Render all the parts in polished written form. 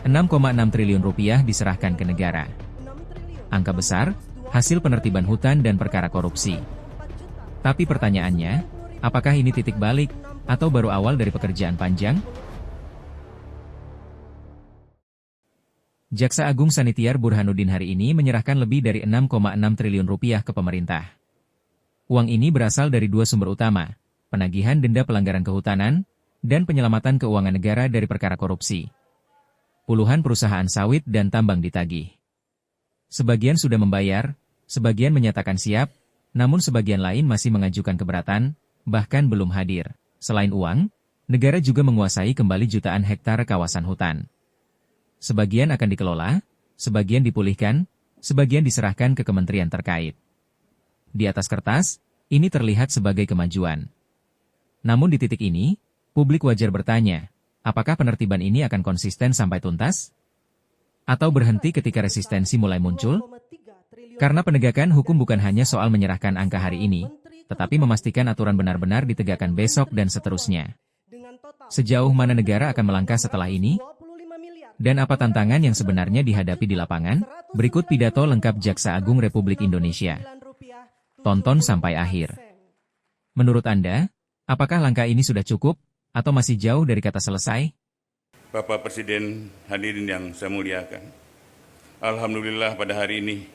6,6 triliun rupiah diserahkan ke negara. Angka besar, hasil penertiban hutan dan perkara korupsi. Tapi pertanyaannya, apakah ini titik balik, atau baru awal dari pekerjaan panjang? Jaksa Agung Sanitiar Burhanuddin hari ini menyerahkan lebih dari 6,6 triliun rupiah ke pemerintah. Uang ini berasal dari dua sumber utama, penagihan denda pelanggaran kehutanan, dan penyelamatan keuangan negara dari perkara korupsi. Puluhan perusahaan sawit dan tambang ditagih. Sebagian sudah membayar, sebagian menyatakan siap, namun sebagian lain masih mengajukan keberatan, bahkan belum hadir. Selain uang, negara juga menguasai kembali jutaan hektar kawasan hutan. Sebagian akan dikelola, sebagian dipulihkan, sebagian diserahkan ke kementerian terkait. Di atas kertas, ini terlihat sebagai kemajuan. Namun di titik ini, publik wajar bertanya, apakah penertiban ini akan konsisten sampai tuntas? Atau berhenti ketika resistensi mulai muncul? Karena penegakan hukum bukan hanya soal menyerahkan angka hari ini, tetapi memastikan aturan benar-benar ditegakkan besok dan seterusnya. Sejauh mana negara akan melangkah setelah ini? Dan apa tantangan yang sebenarnya dihadapi di lapangan? Berikut pidato lengkap Jaksa Agung Republik Indonesia. Tonton sampai akhir. Menurut Anda, apakah langkah ini sudah cukup, atau masih jauh dari kata selesai? Bapak Presiden, hadirin yang saya muliakan. Alhamdulillah pada hari ini,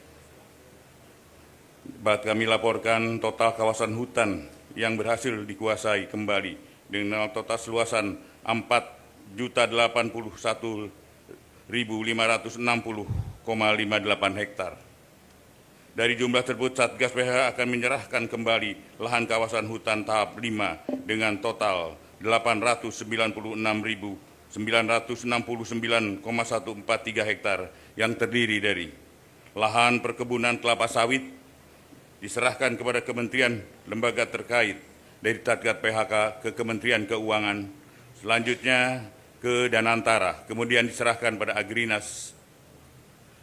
kami laporkan total kawasan hutan yang berhasil dikuasai kembali dengan total luasan 4.081.560,58 hektar. Dari jumlah tersebut, Satgas PHK akan menyerahkan kembali lahan kawasan hutan tahap 5 dengan total 896.969,143 hektar yang terdiri dari lahan perkebunan kelapa sawit diserahkan kepada kementerian lembaga terkait dari Satgas PHK ke Kementerian Keuangan, selanjutnya ke Danantara, kemudian diserahkan pada Agrinas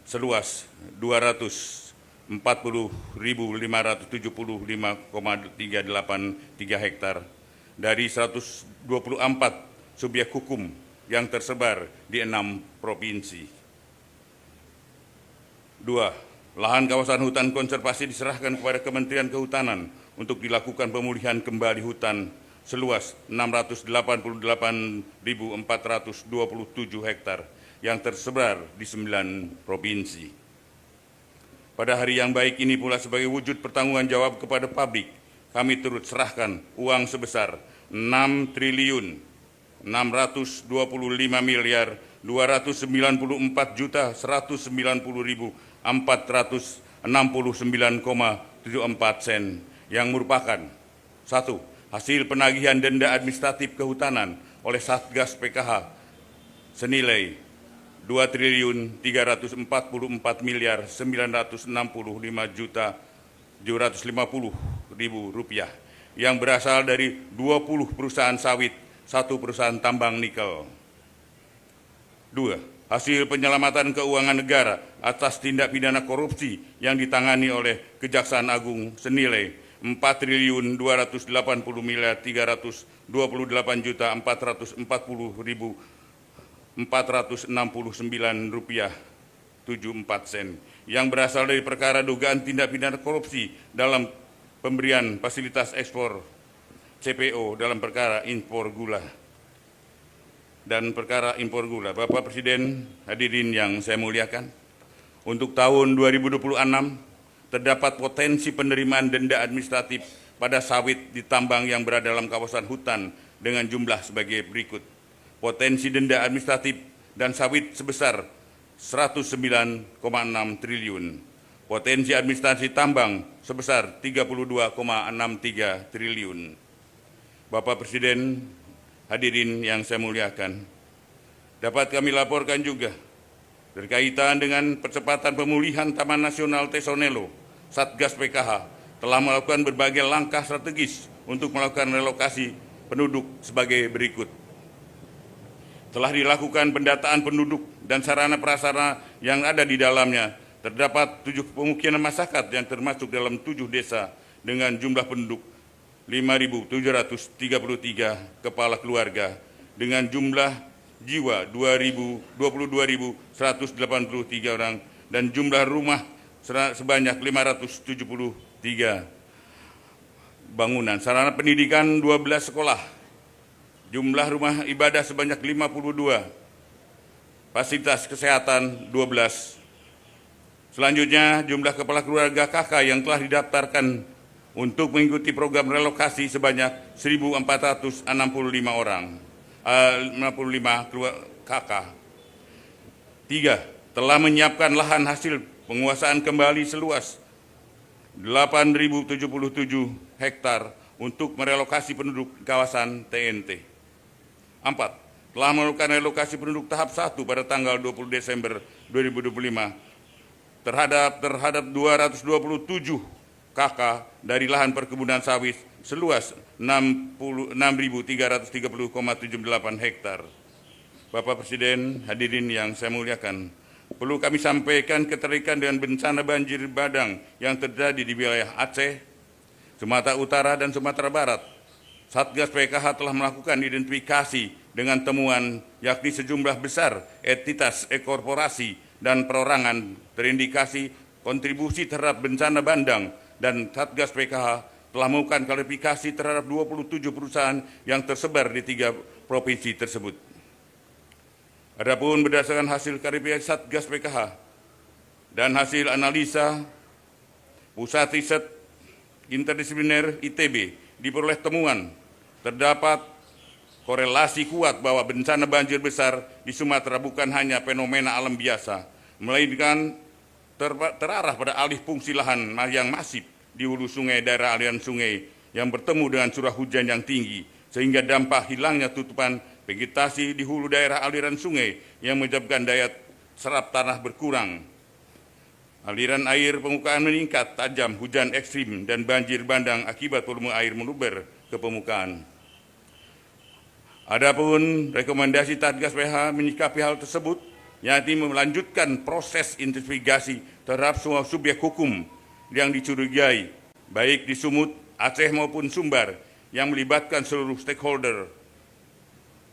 seluas 240.575,383 hektar dari 124 subjek hukum yang tersebar di 6 provinsi. 2. Lahan kawasan hutan konservasi diserahkan kepada Kementerian Kehutanan untuk dilakukan pemulihan kembali hutan seluas 688.427 hektar yang tersebar di 9 provinsi. Pada hari yang baik ini pula sebagai wujud pertanggungan jawab kepada publik, kami turut serahkan uang sebesar 6.625.290.469,74 sen yang merupakan 1. Hasil penagihan denda administratif kehutanan oleh Satgas PKH senilai 2.344.965.750.000 rupiah yang berasal dari 20 perusahaan sawit, 1 perusahaan tambang nikel. 2. Hasil penyelamatan keuangan negara atas tindak pidana korupsi yang ditangani oleh Kejaksaan Agung senilai 4.280.329.469 rupiah 74 sen yang berasal dari perkara dugaan tindak pidana korupsi dalam pemberian fasilitas ekspor CPO dalam perkara impor gula dan perkara impor gula. Bapak Presiden, hadirin yang saya muliakan, untuk tahun 2026 terdapat potensi penerimaan denda administratif pada sawit di tambang yang berada dalam kawasan hutan dengan jumlah sebagai berikut. Potensi denda administratif dan sawit sebesar 109,6 triliun. Potensi administrasi tambang sebesar 32,63 triliun. Bapak Presiden, hadirin yang saya muliakan, dapat kami laporkan juga berkaitan dengan percepatan pemulihan Taman Nasional Tesonelo, Satgas PKH telah melakukan berbagai langkah strategis untuk melakukan relokasi penduduk sebagai berikut. Telah dilakukan pendataan penduduk dan sarana prasarana yang ada di dalamnya. Terdapat 7 pemukiman masyarakat yang termasuk dalam 7 desa dengan jumlah penduduk 5.733 kepala keluarga dengan jumlah jiwa 22.183 orang, dan jumlah rumah sebanyak 573 bangunan. Sarana pendidikan 12 sekolah, jumlah rumah ibadah sebanyak 52, fasilitas kesehatan 12. Selanjutnya, jumlah kepala keluarga KK yang telah didaftarkan untuk mengikuti program relokasi sebanyak 1.465 orang, 65 KK. 3. Telah menyiapkan lahan hasil penguasaan kembali seluas 8.077 hektar untuk merelokasi penduduk kawasan TNT. 4. Telah melakukan relokasi penduduk tahap 1 pada tanggal 20 Desember 2025 terhadap 227 KK dari lahan perkebunan sawit seluas 6.330,78 hektar. Bapak Presiden, hadirin yang saya muliakan, perlu kami sampaikan keterkaitan dengan bencana banjir bandang yang terjadi di wilayah Aceh, Sumatera Utara, dan Sumatera Barat. Satgas PKH telah melakukan identifikasi dengan temuan yakni sejumlah besar entitas korporasi dan perorangan terindikasi kontribusi terhadap bencana bandang, dan Satgas PKH telah melakukan klarifikasi terhadap 27 perusahaan yang tersebar di 3 provinsi tersebut. Adapun berdasarkan hasil klarifikasi Satgas PKH dan hasil analisa Pusat Riset Interdisipliner ITB, diperoleh temuan terdapat korelasi kuat bahwa bencana banjir besar di Sumatera bukan hanya fenomena alam biasa, melainkan terarah pada alih fungsi lahan yang masif di hulu sungai daerah aliran sungai yang bertemu dengan curah hujan yang tinggi, sehingga dampak hilangnya tutupan vegetasi di hulu daerah aliran sungai yang menyebabkan daya serap tanah berkurang. Aliran air permukaan meningkat tajam, hujan ekstrim, dan banjir bandang akibat volume air meluber ke permukaan. Adapun rekomendasi Satgas PKH menyikapi hal tersebut, yakni melanjutkan proses investigasi terhadap semua subjek hukum yang dicurigai, baik di Sumut, Aceh maupun Sumbar, yang melibatkan seluruh stakeholder.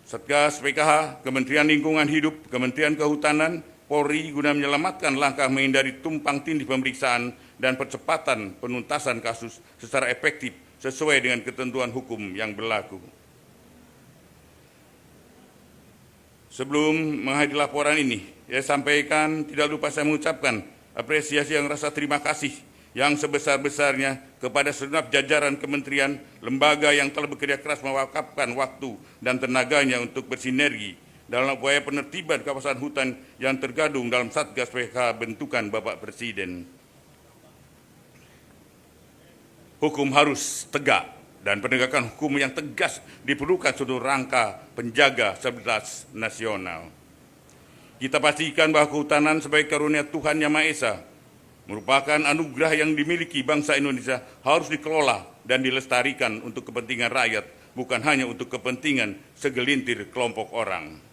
Satgas PKH, Kementerian Lingkungan Hidup, Kementerian Kehutanan, Polri guna menyelamatkan langkah menghindari tumpang tindih pemeriksaan dan percepatan penuntasan kasus secara efektif sesuai dengan ketentuan hukum yang berlaku. Sebelum menghadiri laporan ini, saya sampaikan tidak lupa saya mengucapkan apresiasi yang rasa terima kasih yang sebesar-besarnya kepada segenap jajaran kementerian, lembaga yang telah bekerja keras mewakafkan waktu dan tenaganya untuk bersinergi dalam upaya penertiban kawasan hutan yang tergabung dalam Satgas PKH bentukan Bapak Presiden. Hukum harus tegak, dan penegakan hukum yang tegas diperlukan seluruh rangka penjaga stabilitas nasional. Kita pastikan bahwa kehutanan sebagai karunia Tuhan Yang Maha Esa merupakan anugerah yang dimiliki bangsa Indonesia, harus dikelola dan dilestarikan untuk kepentingan rakyat, bukan hanya untuk kepentingan segelintir kelompok orang.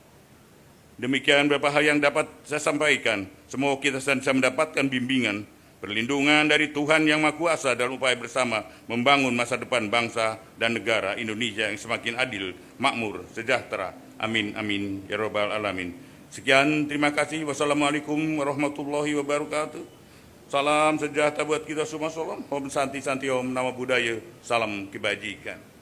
Demikian beberapa hal yang dapat saya sampaikan. Semoga kita bisa mendapatkan bimbingan, perlindungan dari Tuhan Yang Maha Kuasa dalam upaya bersama membangun masa depan bangsa dan negara Indonesia yang semakin adil, makmur, sejahtera. Amin, amin, ya Rabbal Alamin. Sekian, terima kasih. Wassalamualaikum warahmatullahi wabarakatuh. Salam sejahtera buat kita semua. Salam, Om Santi Santi Om, nama budaya, salam kebajikan.